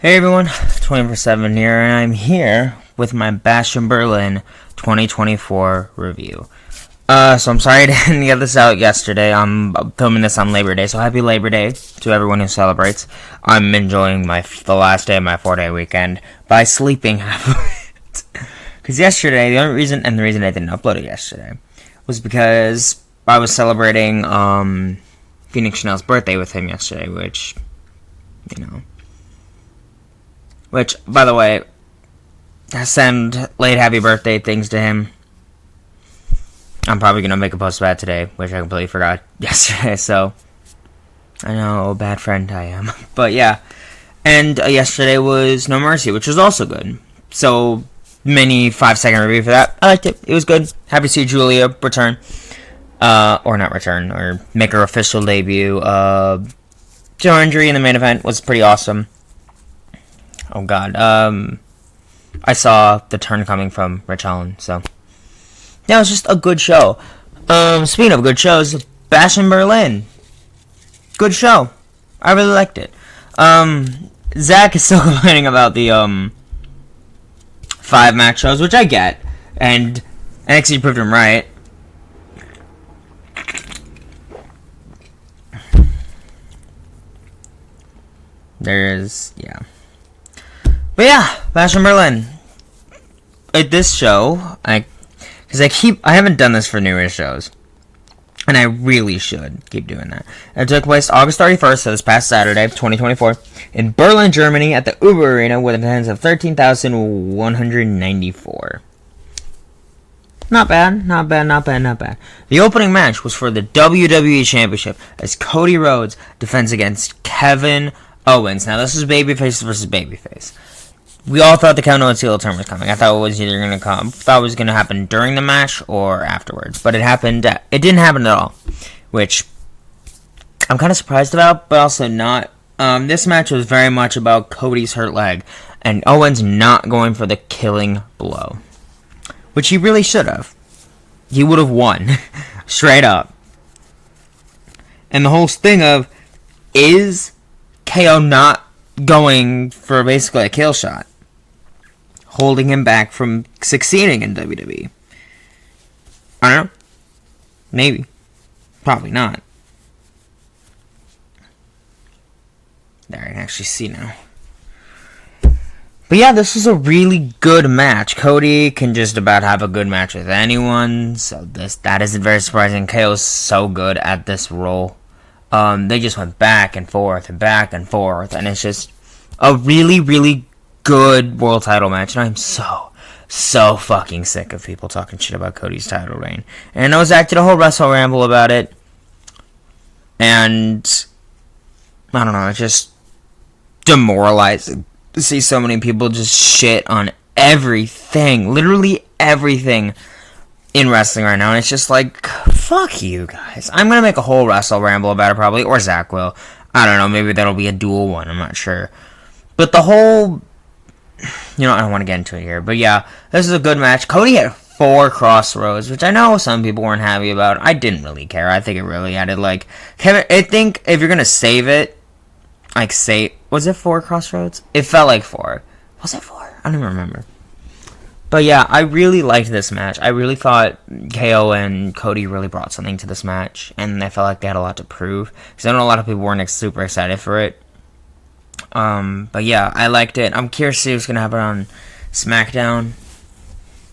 Hey everyone, 24/7 here, and I'm here with my Bastion Berlin 2024 review. So I'm sorry I didn't get this out yesterday. I'm filming this on Labor Day, so happy Labor Day to everyone who celebrates. I'm enjoying the last day of my 4-day weekend by sleeping half of it. Because yesterday, the reason I didn't upload it yesterday was because I was celebrating Phoenix Chanel's birthday with him yesterday, which, by the way, I send late happy birthday things to him. I'm probably going to make a post about it today, which I completely forgot yesterday, so I know, bad friend I am. But yeah, and yesterday was No Mercy, which was also good. So, mini 5-second review for that. I liked it. It was good. Happy to see Julia return. Or not return, or make her official debut. Joe Injury in the main event was pretty awesome. Oh god, I saw the turn coming from Rich Holland, so yeah, it was just a good show. Speaking of good shows, Bastion Berlin, good show. I really liked it. Zach is still complaining about the 5-match shows, which I get, and NXT proved him right. But yeah, Bastion Berlin. At this show, I haven't done this for newer shows, and I really should keep doing that. It took place August 31st, so this past Saturday, 2024, in Berlin, Germany, at the Uber Arena with attendance of 13,194. Not bad. The opening match was for the WWE Championship as Cody Rhodes defends against Kevin Owens. Now, this is babyface versus babyface. We all thought the Kevin Owens heel turn was coming. I thought it was either going to happen during the match or afterwards. But it didn't happen at all, which I'm kind of surprised about, but also not. This match was very much about Cody's hurt leg and Owens not going for the killing blow, which he really should have. He would have won, straight up. And the whole thing of, is KO not going for basically a kill shot, holding him back from succeeding in WWE? I don't know. Maybe. Probably not. There, I can actually see now. But yeah, this was a really good match. Cody can just about have a good match with anyone, so that isn't very surprising. KO's so good at this role. They just went back and forth, and it's just a really, really good world title match. And I'm so fucking sick of people talking shit about Cody's title reign. And I know Zach did a whole Wrestle Ramble about it, and I don't know, it's just demoralizing to see so many people just shit on everything, literally everything in wrestling right now, and it's just like, fuck you guys. I'm gonna make a whole Wrestle Ramble about it probably, or Zach will. I don't know, maybe that'll be a dual one, I'm not sure. But the whole, I don't want to get into it here, but yeah, this is a good match. Cody had 4 crossroads, which I know some people weren't happy about. I didn't really care. I think it really added, Kevin, I think if you're gonna save it, was it 4 crossroads? It felt like 4. Was it 4? I don't even remember. But yeah, I really liked this match. I really thought KO and Cody really brought something to this match, and I felt like they had a lot to prove, because I know a lot of people weren't super excited for it. But yeah, I liked it. I'm curious to see what's going to happen on SmackDown.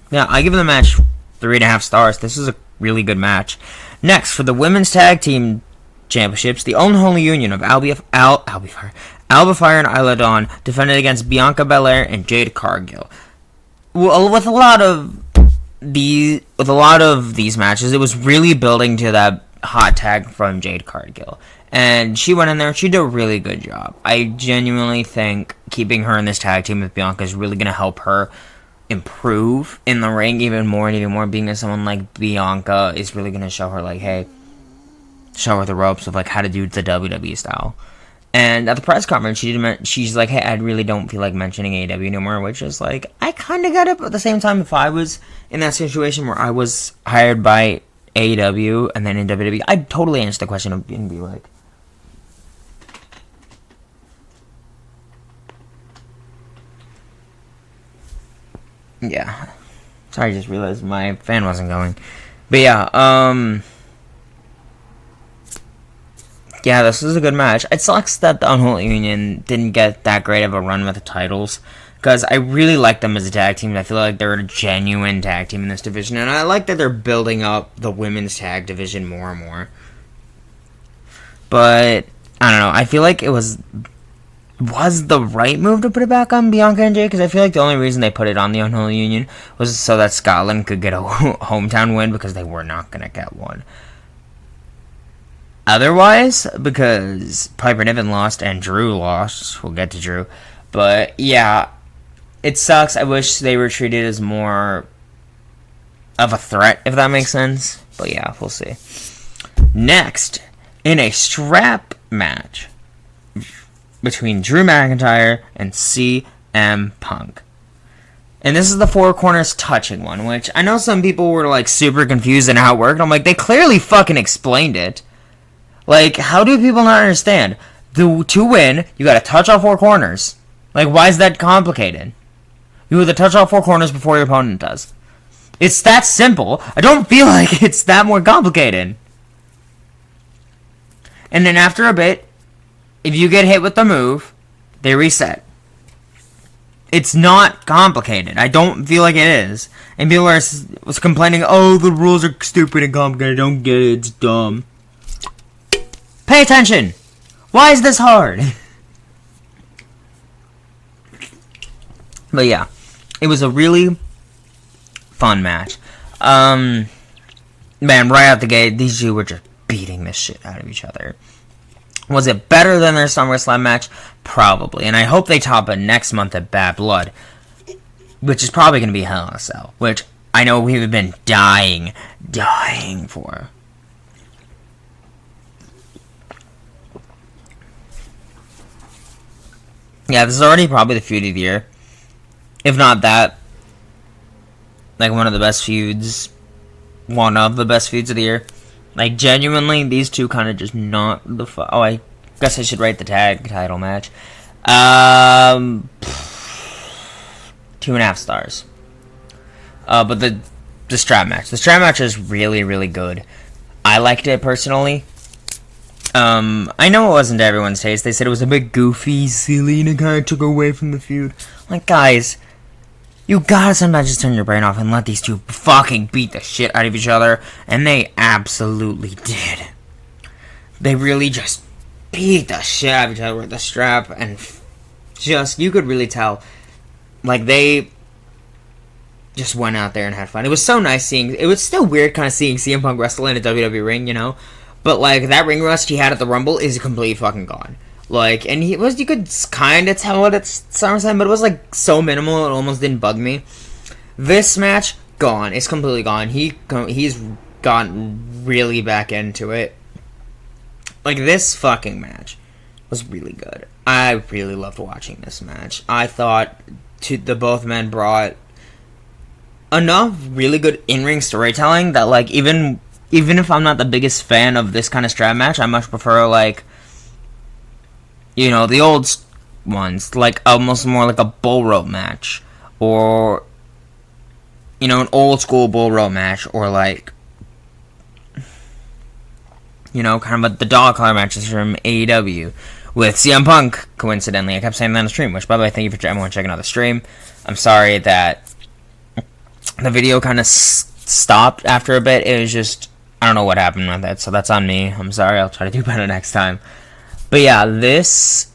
Yeah, I give the match 3.5 stars. This is a really good match. Next, for the Women's Tag Team Championships, the unholy union of Alba Fire and Isla Dawn defended against Bianca Belair and Jade Cargill. Well, with a lot of these matches, it was really building to that hot tag from Jade Cargill, and she went in there. She did a really good job. I genuinely think keeping her in this tag team with Bianca is really going to help her improve in the ring even more. Being as someone like Bianca is really going to show her, hey, show her the ropes of how to do the WWE style. And at the press conference, she's like, hey, I really don't feel like mentioning AEW anymore, which is I kind of get it, but at the same time, if I was in that situation where I was hired by AEW and then in WWE, I'd totally answer the question and be like, Yeah. Sorry, I just realized my fan wasn't going. But yeah, yeah, this was a good match. It sucks that the Unholy Union didn't get that great of a run with the titles, because I really like them as a tag team. I feel like they're a genuine tag team in this division, and I like that they're building up the women's tag division more and more. But I don't know. I feel like it was the right move to put it back on Bianca and Jay, because I feel like the only reason they put it on the Unholy Union was so that Scotland could get a hometown win, because they were not going to get one. Otherwise, because Piper Niven lost and Drew lost. We'll get to Drew. But yeah, it sucks. I wish they were treated as more of a threat, if that makes sense. But yeah, we'll see. Next, in a strap match between Drew McIntyre and CM Punk. And this is the Four Corners touching one, which I know some people were like super confused in how it worked. I'm like, they clearly fucking explained it. Like, how do people not understand? To win, you gotta touch all four corners. Like, why is that complicated? You have to touch all four corners before your opponent does. It's that simple. I don't feel like it's that more complicated. And then after a bit, if you get hit with the move, they reset. It's not complicated. I don't feel like it is. And people was complaining, oh, the rules are stupid and complicated. I don't get it. It's dumb. Pay attention. Why is this hard? But yeah, it was a really fun match. Man, right out the gate, these two were just beating the shit out of each other. Was it better than their SummerSlam match? Probably. And I hope they top it next month at Bad Blood, which is probably going to be Hell in a Cell, which I know we've been dying for. Yeah, this is already probably the feud of the year. If not that, like one of the best feuds. One of the best feuds of the year. Like, genuinely, these two kind of just not the oh, I guess I should rate the tag title match. 2.5 stars. But the strap match. The strap match is really, really good. I liked it personally. I know it wasn't to everyone's taste. They said it was a bit goofy, silly, and it kind of took away from the feud. Like, guys, you gotta sometimes just turn your brain off and let these two fucking beat the shit out of each other. And they absolutely did. They really just beat the shit out of each other with the strap. And just, you could really tell. Like, they just went out there and had fun. It was so nice seeing, it was still weird kind of seeing CM Punk wrestle in a WWE ring, you know? But, like, that ring rust he had at the Rumble is completely fucking gone. Like, and you could kind of tell it at SummerSlam, but it was, like, so minimal, it almost didn't bug me. This match, gone. It's completely gone. He's gotten really back into it. Like, this fucking match was really good. I really loved watching this match. I thought the both men brought enough really good in-ring storytelling that, like, even if I'm not the biggest fan of this kind of strap match, I much prefer, like, you know, the old ones, like, almost more like a bull rope match, or, you know, an old school bull rope match, or, like, you know, kind of the dog collar matches from AEW, with CM Punk, coincidentally. I kept saying that on the stream, which, by the way, thank you for everyone checking out the stream. I'm sorry that the video kind of stopped after a bit. It was just, I don't know what happened with it, so that's on me. I'm sorry, I'll try to do better next time. But yeah, this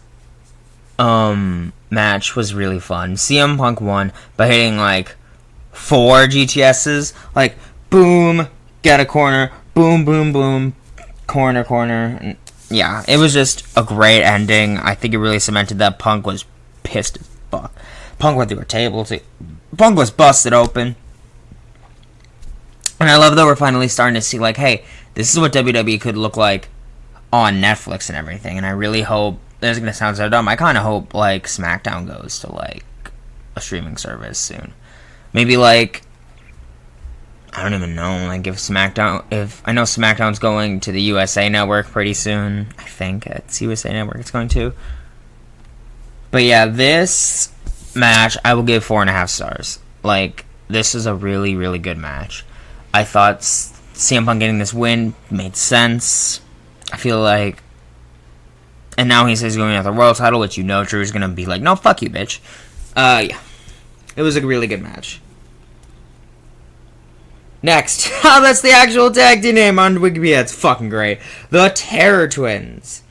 match was really fun. CM Punk won by hitting, like, 4 GTSs. Like, boom, get a corner, boom, boom, boom, corner, corner. And yeah, it was just a great ending. I think it really cemented that Punk was pissed as fuck. Punk went through a table, too. Punk was busted open. And I love that we're finally starting to see, like, hey, this is what WWE could look like on Netflix and everything. And I really hope, this is going to sound so dumb, I kind of hope, like, SmackDown goes to, like, a streaming service soon. Maybe, like, I don't even know, like, if I know SmackDown's going to the USA Network pretty soon. I think it's USA Network it's going to. But yeah, this match, I will give 4.5 stars. Like, this is a really, really good match. I thought CM Punk getting this win made sense. I feel like... And now he says he's going after the world title, which Drew's going to be like, no, fuck you, bitch. Yeah. It was a really good match. Next. That's the actual tag team name on Wikipedia. It's fucking great. The Terror Twins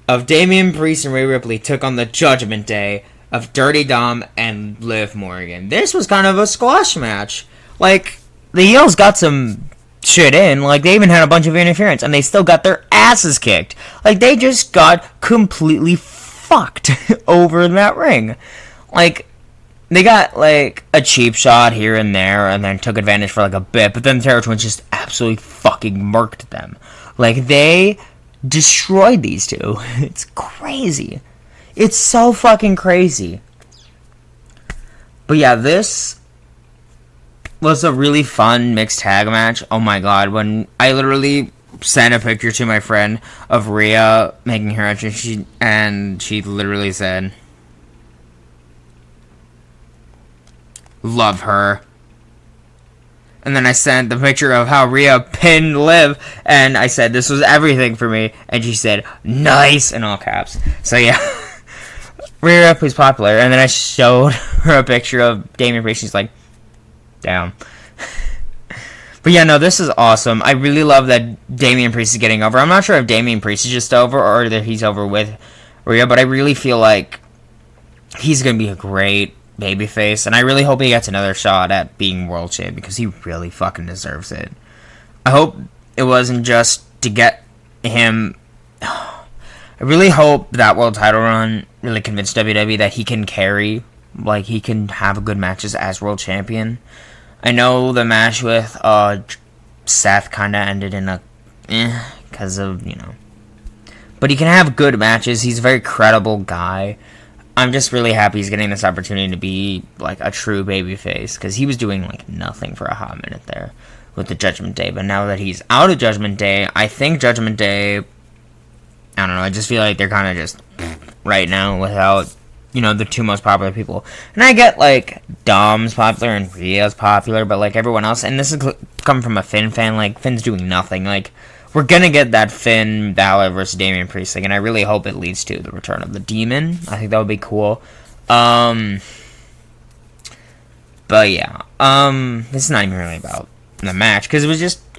of Damian Priest and Rhea Ripley took on the Judgment Day of Dirty Dom and Liv Morgan. This was kind of a squash match. Like, the heels got some shit in. Like, they even had a bunch of interference, and they still got their asses kicked. Like, they just got completely fucked over in that ring. Like, they got, like, a cheap shot here and there, and then took advantage for, like, a bit, but then the Terror Twins just absolutely fucking murked them. Like, they destroyed these two. It's crazy. It's so fucking crazy. But yeah, this was a really fun mixed tag match. Oh my god, when I literally sent a picture to my friend of Rhea making her entrance, and she literally said, love her. And then I sent the picture of how Rhea pinned Liv, and I said, this was everything for me, and she said, nice, in all caps. So yeah, Rhea Ripley's popular, and then I showed her a picture of Damian Priest, she's like, damn. But yeah, no, this is awesome. I really love that Damian Priest is getting over. I'm not sure if Damian Priest is just over, or that he's over with Rhea, but I really feel like he's going to be a great babyface, and I really hope he gets another shot at being world champ, because he really fucking deserves it. I hope it wasn't just to get him. I really hope that world title run really convinced WWE that he can carry, like, he can have good matches as world champion. I know the match with Seth kind of ended in a because of, but he can have good matches. He's a very credible guy. I'm just really happy he's getting this opportunity to be, like, a true babyface, because he was doing, like, nothing for a hot minute there with the Judgment Day. But now that he's out of Judgment Day, I think Judgment Day, I don't know, I just feel like they're kind of just right now without, the two most popular people. And I get, like, Dom's popular and Rhea's popular, but, like, everyone else, and this is coming from a Finn fan, like, Finn's doing nothing. Like, we're gonna get that Finn Balor versus Damian Priest thing, and I really hope it leads to the return of the Demon. I think that would be cool. But yeah, this is not even really about the match, because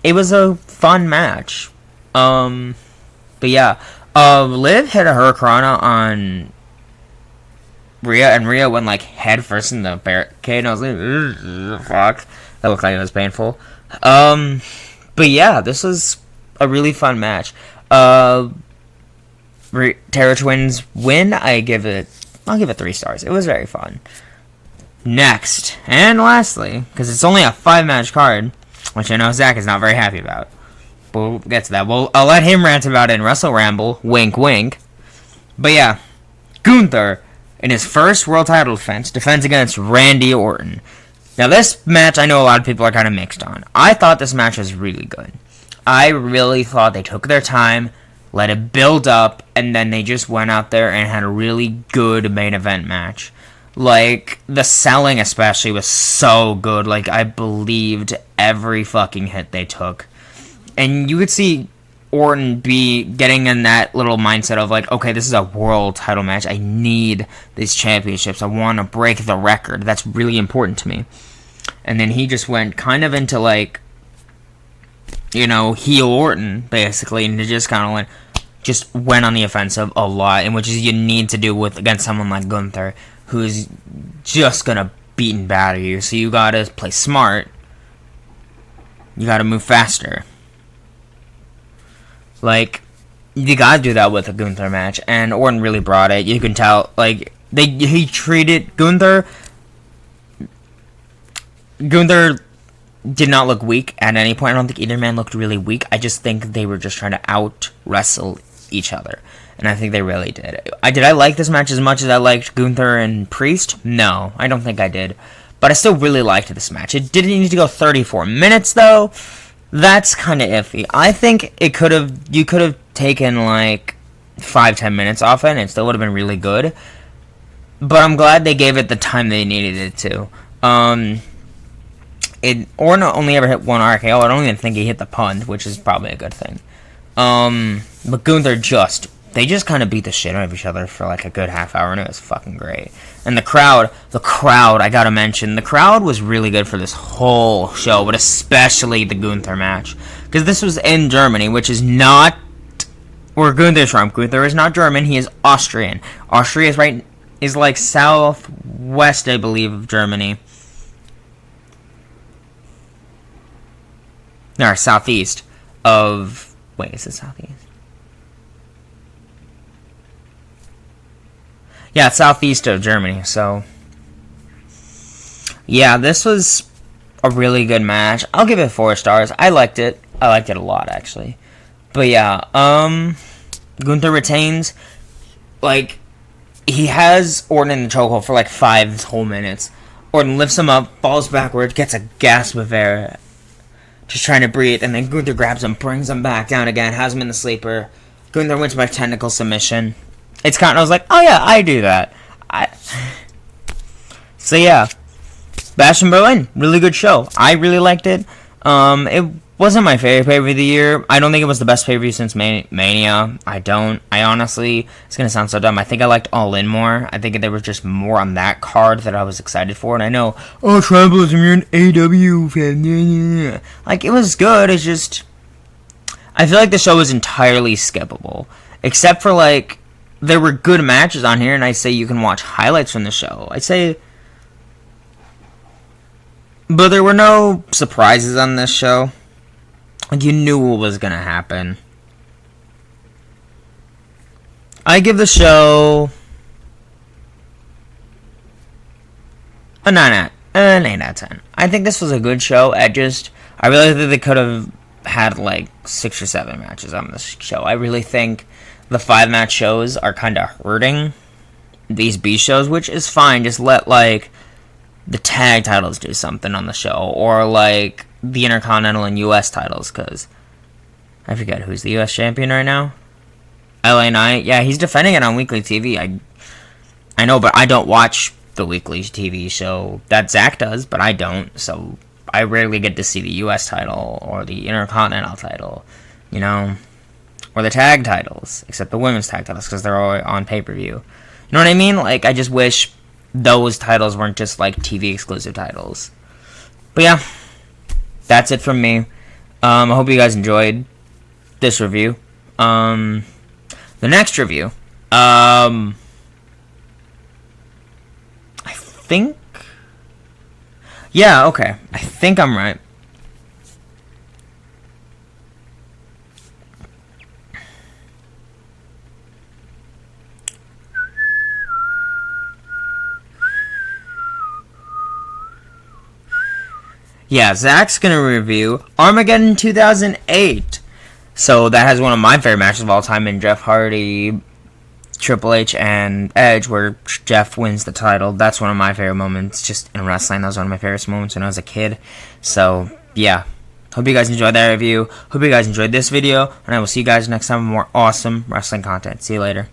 it was a fun match. But yeah, Liv hit a Hurricanrana on Rhea, and Rhea went, like, head first in the barricade, and I was like, fuck, that looked like it was painful. But yeah, this was a really fun match. Terror Twins win. I'll give it 3 stars. It was very fun. Next, and lastly, because it's only a 5-match card, which I know Zach is not very happy about. But we'll get to that. Well, I'll let him rant about it in Wrestle Ramble. Wink, wink. But yeah, Gunther, in his first world title defends against Randy Orton. Now, this match, I know a lot of people are kind of mixed on. I thought this match was really good. I really thought they took their time, let it build up, and then they just went out there and had a really good main event match. Like, the selling especially was so good. Like, I believed every fucking hit they took. And you could see Orton be getting in that little mindset of, like, okay, this is a world title match. I need these championships. I want to break the record. That's really important to me. And then he just went kind of into, like, heel Orton, basically, and it just kind of went on the offensive a lot, and which is you need to do against someone like Gunther, who's just gonna beat and batter you. So you gotta play smart. You gotta move faster. Like, you gotta do that with a Gunther match, and Orton really brought it. You can tell, like, he treated Gunther did not look weak at any point. I don't think either man looked really weak. I just think they were just trying to out-wrestle each other. And I think they really did. Did I like this match as much as I liked Gunther and Priest? No, I don't think I did. But I still really liked this match. It didn't need to go 34 minutes, though. That's kind of iffy. I think you could have taken, like, 5-10 minutes off it, and it still would have been really good. But I'm glad they gave it the time they needed it to. Orton only ever hit one RKO. I don't even think he hit the punt, which is probably a good thing. But Gunther they just kind of beat the shit out of each other for like a good half hour, and it was fucking great. And the crowd, I gotta mention, the crowd was really good for this whole show, but especially the Gunther match. Because this was in Germany, which is not where Gunther's from. Gunther is not German, he is Austrian. Austria is like southwest, I believe, of Germany. No, southeast of... Wait, is it southeast? Yeah, it's southeast of Germany, so... Yeah, this was a really good match. I'll give it 4 stars. I liked it. I liked it a lot, actually. But yeah, Gunther retains. Like, he has Orton in the chokehold for like 5 whole minutes. Orton lifts him up, falls backward, gets a gasp of air, just trying to breathe, and then Gunther grabs him, brings him back down again, has him in the sleeper. Gunther wins by technical submission. It's kind of, I was like, oh yeah, I do that. So yeah, Bash in Berlin, really good show. I really liked it. It wasn't my favorite pay-per-view of the year. I don't think it was the best pay-per-view since Mania. I honestly, it's gonna sound so dumb, I think I liked All In more. I think there was just more on that card that I was excited for, and I know, oh, Tribalism, you're an AW fan. Like, it was good, it's just, I feel like the show was entirely skippable. Except for, like, there were good matches on here, and I say you can watch highlights from the show. I say... But there were no surprises on this show. Like, you knew what was gonna happen. I give the show... an 8 out of 10. I think this was a good show. I really think they could have had, like, 6 or 7 matches on this show. I really think the 5-match shows are kind of hurting these B shows, which is fine. Just let, like, the tag titles do something on the show, or, like, the Intercontinental and U.S. titles, because I forget who's the U.S. champion right now. LA Knight. Yeah, he's defending it on weekly TV. I know, but I don't watch the weekly TV show that Zach does, but I don't, so I rarely get to see the U.S. title or the Intercontinental title, you know, or the tag titles, except the women's tag titles, because they're all on pay-per-view. You know what I mean? Like, I just wish those titles weren't just, like, TV-exclusive titles. But yeah, that's it from me. I hope you guys enjoyed this review. The next review, I think... Yeah, okay. I think I'm right. Yeah, Zach's gonna review Armageddon 2008. So that has one of my favorite matches of all time in Jeff Hardy, Triple H, and Edge, where Jeff wins the title. That's one of my favorite moments just in wrestling. That was one of my favorite moments when I was a kid. So, yeah. Hope you guys enjoyed that review. Hope you guys enjoyed this video. And I will see you guys next time with more awesome wrestling content. See you later.